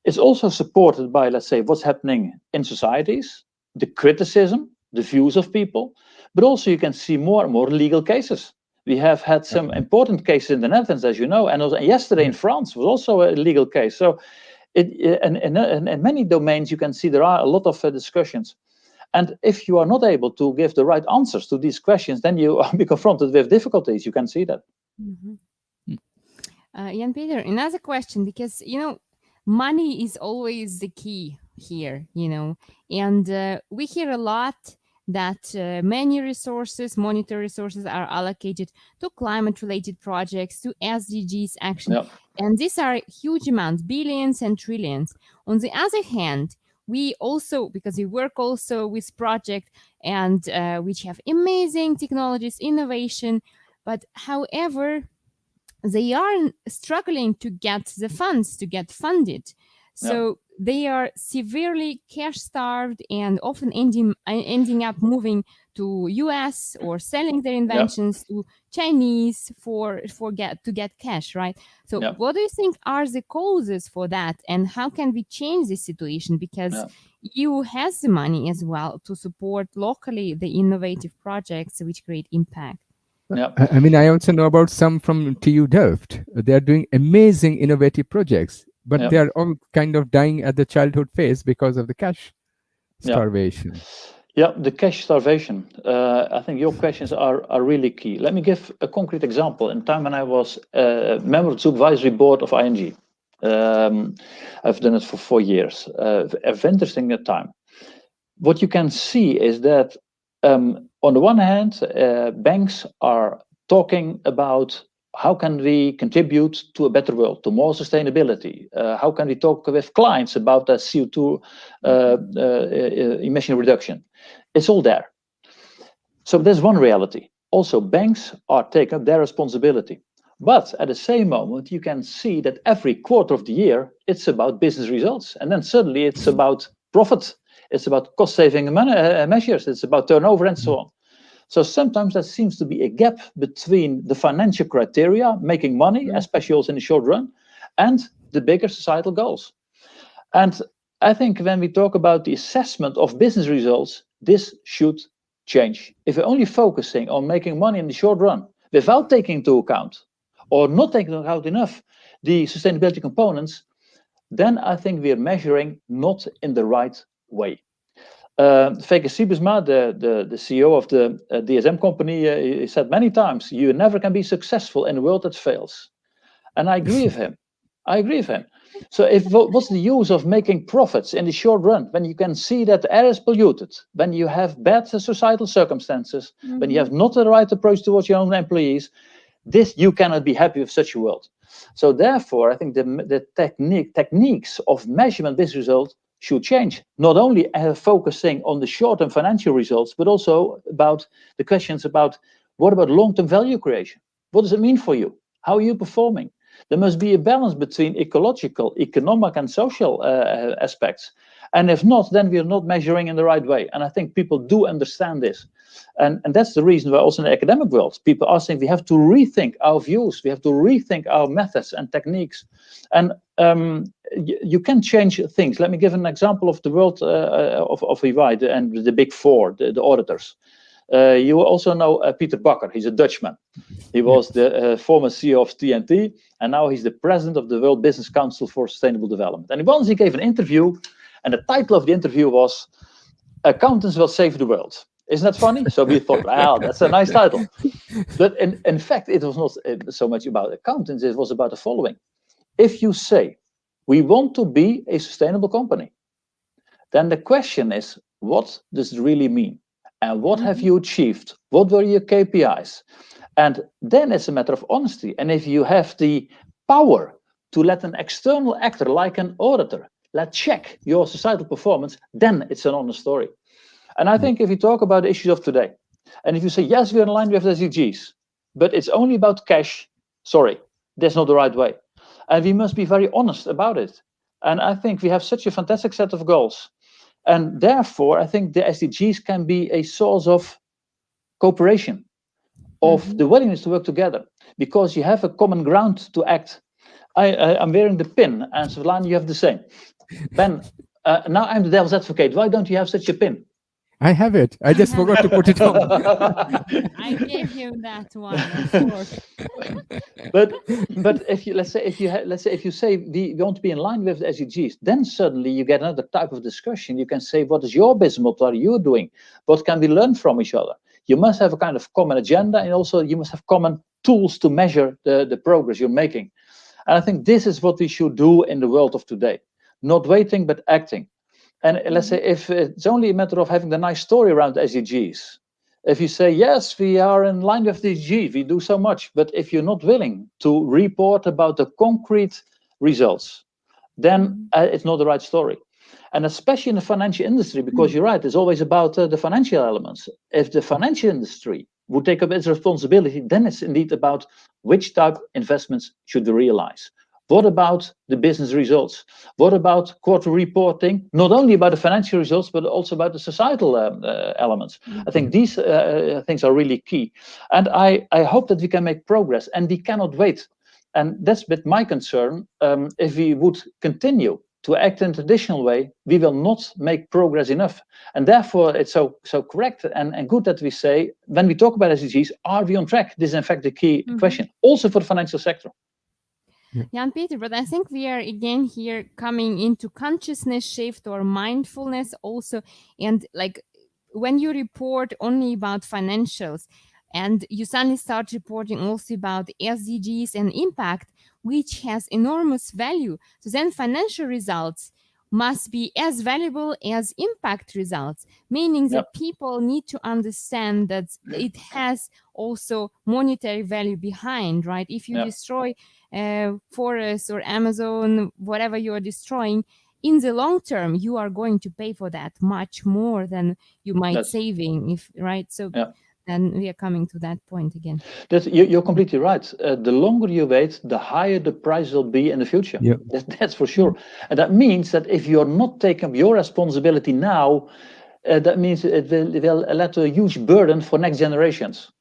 It's also supported by, let's say, what's happening in societies, the criticism, the views of people, but also you can see more and more legal cases. We have had some important cases in the Netherlands, as you know, and also yesterday in France was also a legal case. So in many domains, you can see there are a lot of discussions. And if you are not able to give the right answers to these questions, then you will be confronted with difficulties. You can see that. Jan Peter, another question, because, money is always the key here, and we hear a lot that many resources, monetary resources, are allocated to climate-related projects, to SDGs action. Yep. And these are huge amounts, billions and trillions. On the other hand, we also, because we work also with projects and which have amazing technologies, innovation, but however, they are struggling to get the funds to get funded. So they are severely cash starved and often ending up moving to US or selling their inventions to Chinese to get cash, right? So what do you think are the causes for that, and how can we change this situation? Because EU has the money as well to support locally the innovative projects which create impact. I mean, I also know about some from TU Delft. They are doing amazing innovative projects. but Yeah. they're all kind of dying at the childhood phase because of the cash Yeah. starvation. Yeah, the cash starvation. I think your questions are really key. Let me give a concrete example. In time when I was a member of the supervisory board of ING, I've done it for 4 years. A very interesting time. What you can see is that on the one hand, banks are talking about how can we contribute to a better world, to more sustainability? How can we talk with clients about the CO2 emission reduction? It's all there. So there's one reality. Also, banks are taking up their responsibility. But at the same moment, you can see that every quarter of the year, it's about business results. And then suddenly it's about profit. It's about cost-saving measures. It's about turnover and so on. So sometimes there seems to be a gap between the financial criteria, making money, especially also in the short run, and the bigger societal goals. And I think when we talk about the assessment of business results, this should change. If we're only focusing on making money in the short run without taking into account or not taking into account enough the sustainability components, then I think we're measuring not in the right way. Veke Siebesma, the CEO of the DSM company, he said many times, you never can be successful in a world that fails. And I agree with him. So what's the use of making profits in the short run when you can see that the air is polluted, when you have bad societal circumstances, when you have not the right approach towards your own employees? This, you cannot be happy with such a world. So therefore, I think the techniques of measurement business results should change, not only focusing on the short-term financial results, but also about the questions about what about long-term value creation? What does it mean for you? How are you performing? There must be a balance between ecological, economic, and social aspects. And if not, then we are not measuring in the right way. And I think people do understand this. And that's the reason why also in the academic world, people are saying we have to rethink our views. We have to rethink our methods and techniques. And you can change things. Let me give an example of the world of EY and the big four, the auditors. You also know Peter Bakker. He's a Dutchman. He was the former CEO of TNT, and now he's the president of the World Business Council for Sustainable Development. And once he gave an interview, and the title of the interview was "Accountants Will Save the World." Isn't that funny? So we thought, wow, that's a nice title. But in fact, it was not so much about accountants. It was about the following. If you say, we want to be a sustainable company, then the question is, what does it really mean? And what have you achieved? What were your KPIs? And then it's a matter of honesty. And if you have the power to let an external actor like an auditor check your societal performance, then it's an honest story. And I think if you talk about the issues of today, and if you say, yes, we're in line with SDGs, but it's only about cash, sorry, that's not the right way. And we must be very honest about it. And I think we have such a fantastic set of goals. And therefore, I think the SDGs can be a source of cooperation, of the willingness to work together, because you have a common ground to act. I'm wearing the pin, and Svetlana, you have the same. Ben, now I'm the devil's advocate. Why don't you have such a pin? I have it. I just forgot to put it on. I gave him that one, of course. but if you say we want to be in line with the SDGs, then suddenly you get another type of discussion. You can say, what is your business? What are you doing? What can we learn from each other? You must have a kind of common agenda, and also you must have common tools to measure the progress you're making. And I think this is what we should do in the world of today. Not waiting, but acting. And let's say if it's only a matter of having the nice story around SDGs, if you say, yes, we are in line with the SDGs, we do so much, but if you're not willing to report about the concrete results, then it's not the right story. And especially in the financial industry, because you're right, it's always about the financial elements. If the financial industry would take up its responsibility, then it's indeed about which type of investments should we realize. What about the business results? What about quarterly reporting? Not only about the financial results, but also about the societal elements. I think these things are really key. And I hope that we can make progress, and we cannot wait. And that's a bit my concern. If we would continue to act in a traditional way, we will not make progress enough. And therefore, it's so correct and good that we say, when we talk about SDGs, are we on track? This is in fact the key question, also for the financial sector. Jan Peter, but I think we are again here coming into consciousness shift or mindfulness also. And like when you report only about financials and you suddenly start reporting also about SDGs and impact, which has enormous value. So then financial results must be as valuable as impact results, meaning that people need to understand that it has also monetary value behind, right? If you destroy forests or Amazon, whatever you are destroying, in the long term, you are going to pay for that much more than you might saving, if right. So then we are coming to that point again. You're completely right. The longer you wait, the higher the price will be in the future. Yeah. That's for sure. And that means that if you're not taking up your responsibility now, that means it will lead to a huge burden for next generations.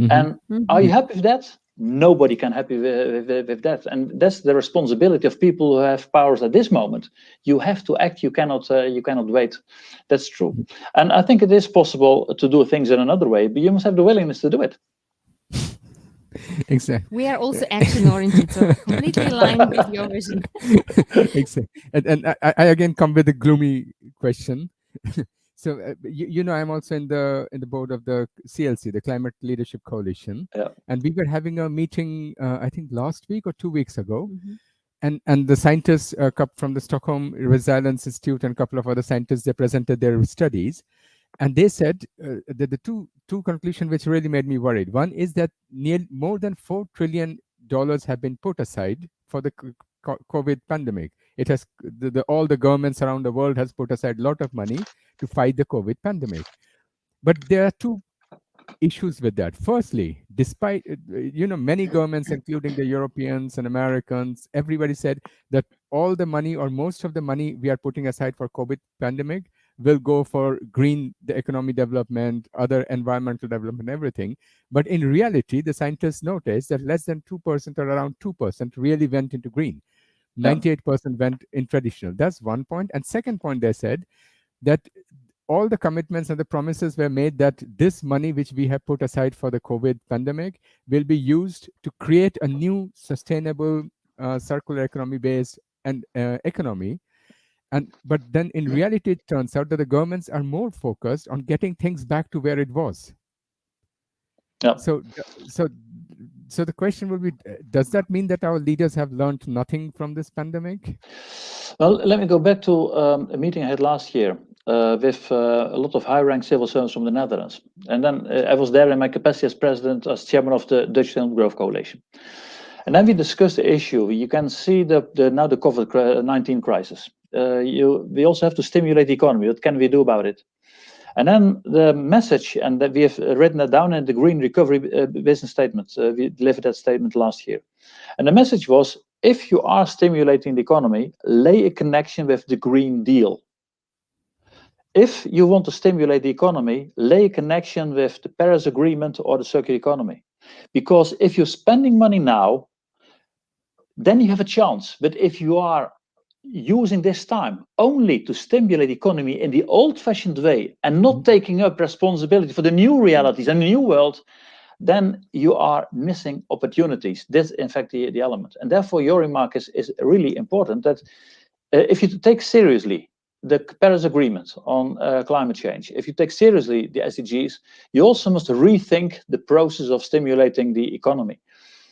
And are you happy with that? Nobody can happy with that. And that's the responsibility of people who have powers at this moment. You have to act. You cannot wait. That's true. And I think it is possible to do things in another way, but you must have the willingness to do it. Exactly. We are also action oriented, so completely aligned with your vision. Exactly. And I again come with a gloomy question. So I'm also in the board of the CLC, the Climate Leadership Coalition, and we were having a meeting I think last week or 2 weeks ago, and the scientists from the Stockholm Resilience Institute and a couple of other scientists, they presented their studies, and they said that the two conclusions which really made me worried. One is that more than $4 trillion have been put aside for the COVID pandemic. It has all the governments around the world has put aside a lot of money to fight the COVID pandemic. But there are two issues with that. Firstly, despite many governments, including the Europeans and Americans, everybody said that all the money or most of the money we are putting aside for COVID pandemic will go for green, the economic development, other environmental development, everything. But in reality, the scientists noticed that less than 2% or around 2% really went into green. 98% went in traditional. That's one point. And second point, they said that all the commitments and the promises were made that this money which we have put aside for the COVID pandemic will be used to create a new sustainable circular economy based and economy. But then in reality, it turns out that the governments are more focused on getting things back to where it was. So the question would be, does that mean that our leaders have learned nothing from this pandemic? Well, let me go back to a meeting I had last year with a lot of high-ranked civil servants from the Netherlands. And then I was there in my capacity as president, as chairman of the Dutch Sustainable Growth Coalition. And then we discussed the issue. You can see now the COVID-19 crisis. We also have to stimulate the economy. What can we do about it? And then the message, and that we have written that down in the Green Recovery Business Statement. We delivered that statement last year. And the message was, if you are stimulating the economy, lay a connection with the Green Deal. If you want to stimulate the economy, lay a connection with the Paris Agreement or the circular economy. Because if you're spending money now, then you have a chance. But if you are using this time only to stimulate the economy in the old-fashioned way and not taking up responsibility for the new realities and the new world, then you are missing opportunities. That's in fact the element. And therefore your remark is really important, that if you take seriously the Paris Agreement on climate change, if you take seriously the SDGs, you also must rethink the process of stimulating the economy.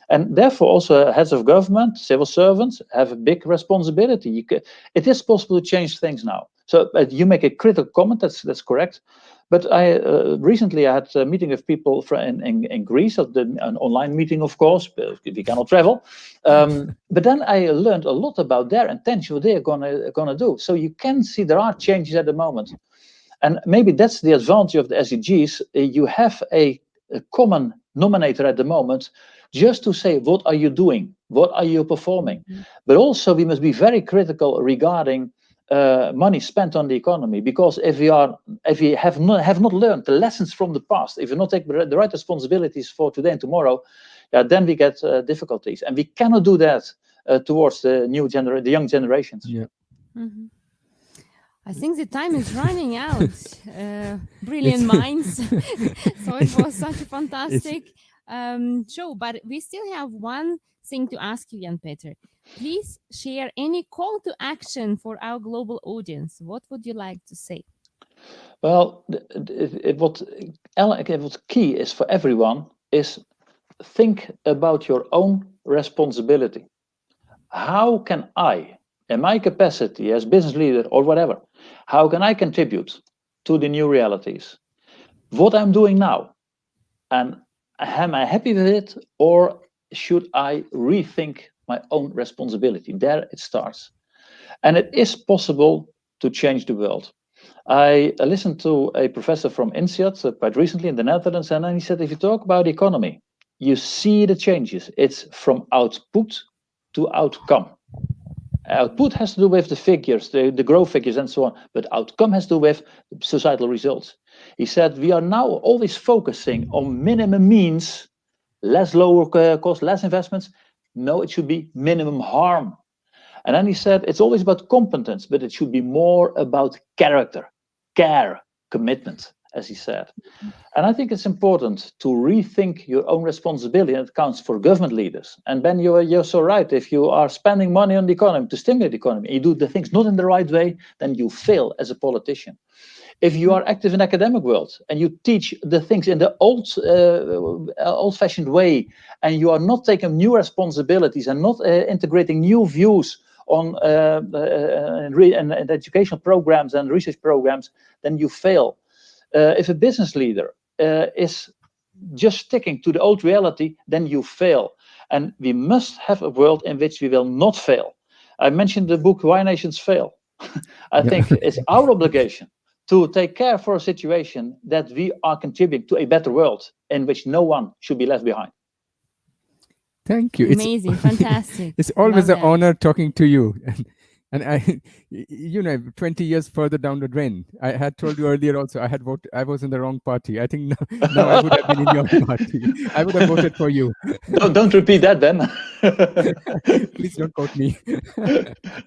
And therefore, also heads of government, civil servants have a big responsibility. It is possible to change things now. So you make a critical comment. That's correct. But I recently had a meeting with people in Greece, an online meeting, of course. We cannot travel. But then I learned a lot about their intention, what they are gonna do. So you can see there are changes at the moment, and maybe that's the advantage of the SDGs. You have a common nominator at the moment, just to say, what are you doing? What are you performing? But also we must be very critical regarding money spent on the economy, because if we have not learned the lessons from the past, if we not take the right responsibilities for today and tomorrow, then we get difficulties, and we cannot do that towards the young generations. Yeah. I think the time is running out. Brilliant minds. So it was such a fantastic show, but we still have one thing to ask you, Jan-Peter. Please share any call to action for our global audience. What would you like to say? Well, what's key is for everyone is think about your own responsibility. How can I, in my capacity as business leader or whatever, how can I contribute to the new realities? What I'm doing now, and am I happy with it, or should I rethink my own responsibility? There it starts. And it is possible to change the world. I listened to a professor from INSEAD quite recently in the Netherlands, and then he said, if you talk about the economy, you see the changes. It's from output to outcome. Output has to do with the figures, the growth figures and so on, but outcome has to do with societal results. He said, we are now always focusing on minimum means, less lower cost, less investments. No, it should be minimum harm. And then he said, it's always about competence, but it should be more about character, care, commitment, as he said. And I think it's important to rethink your own responsibility, and it counts for government leaders. And Ben, you're so right. If you are spending money on the economy to stimulate the economy, and you do the things not in the right way, then you fail as a politician. If you are active in the academic world and you teach the things in the old-fashioned way, and you are not taking new responsibilities and not integrating new views on and educational programs and research programs, then you fail. If a business leader is just sticking to the old reality, then you fail. And we must have a world in which we will not fail. I mentioned the book Why Nations Fail. I think it's our obligation to take care for a situation that we are contributing to a better world in which no one should be left behind. Thank you. Amazing, fantastic. It's always Love an that. honor talking to you. And I, 20 years further down the drain, I had told you earlier also, I was in the wrong party. I think now I would have been in your party. I would have voted for you. Don't repeat that, Ben. Please don't quote me.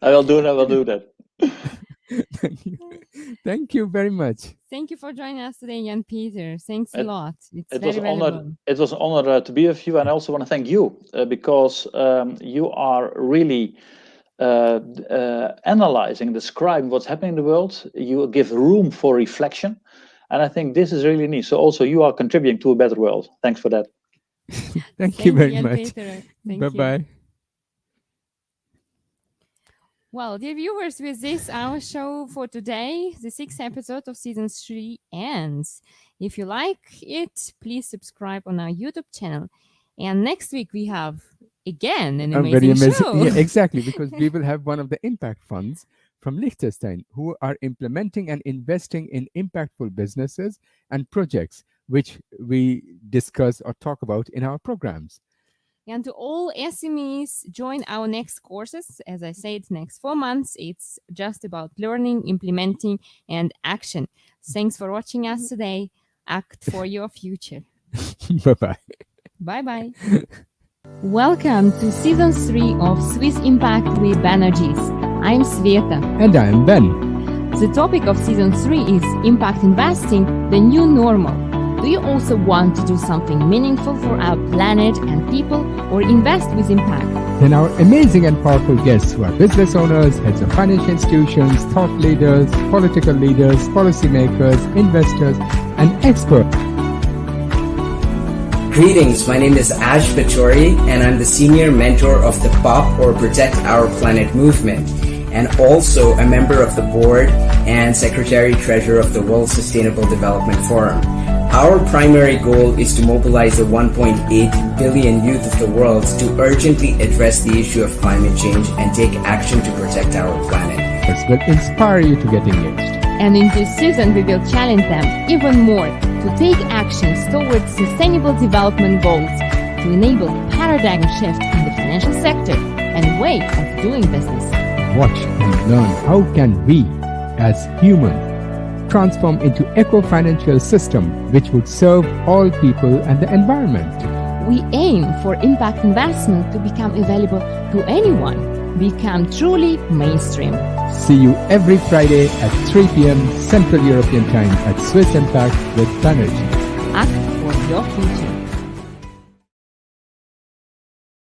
I will do that. Thank you. Thank you very much. Thank you for joining us today, Jan-Peter. Thanks a lot. It was an honor to be with you, and I also want to thank you because you are really analyzing, describing what's happening in the world. You give room for reflection, and I think this is really neat. So also you are contributing to a better world. Thanks for that. Thank you very much. Bye-bye. Well, dear viewers, with this, our show for today, the 6th episode of season 3 ends. If you like it, please subscribe on our YouTube channel. And next week we have again an amazing show. Yeah, exactly, because we will have one of the impact funds from Liechtenstein who are implementing and investing in impactful businesses and projects, which we discuss or talk about in our programs. And to all SMEs, join our next courses. As I said, next 4 months, it's just about learning, implementing, and action. Thanks for watching us today. Act for your future. Bye-bye. Bye-bye. Welcome to Season 3 of Swiss Impact with Banerjis. I'm Sveta. And I'm Ben. The topic of Season 3 is Impact Investing, the new normal. Do you also want to do something meaningful for our planet and people, or invest with impact? Then our amazing and powerful guests who are business owners, heads of financial institutions, thought leaders, political leaders, policymakers, investors, and experts. Greetings, my name is Ash Bachori, and I'm the senior mentor of the POP or Protect Our Planet movement, and also a member of the board and secretary-treasurer of the World Sustainable Development Forum. Our primary goal is to mobilize the 1.8 billion youth of the world to urgently address the issue of climate change and take action to protect our planet. This will inspire you to get engaged. And in this season, we will challenge them even more to take actions towards sustainable development goals to enable a paradigm shift in the financial sector and way of doing business. Watch and learn how can we, as humans, transform into eco-financial system which would serve all people and the environment. We aim for impact investment to become available to anyone, become truly mainstream. See you every Friday at 3 p.m. Central European Time at Swiss Impact with Banerjee. Act for your future.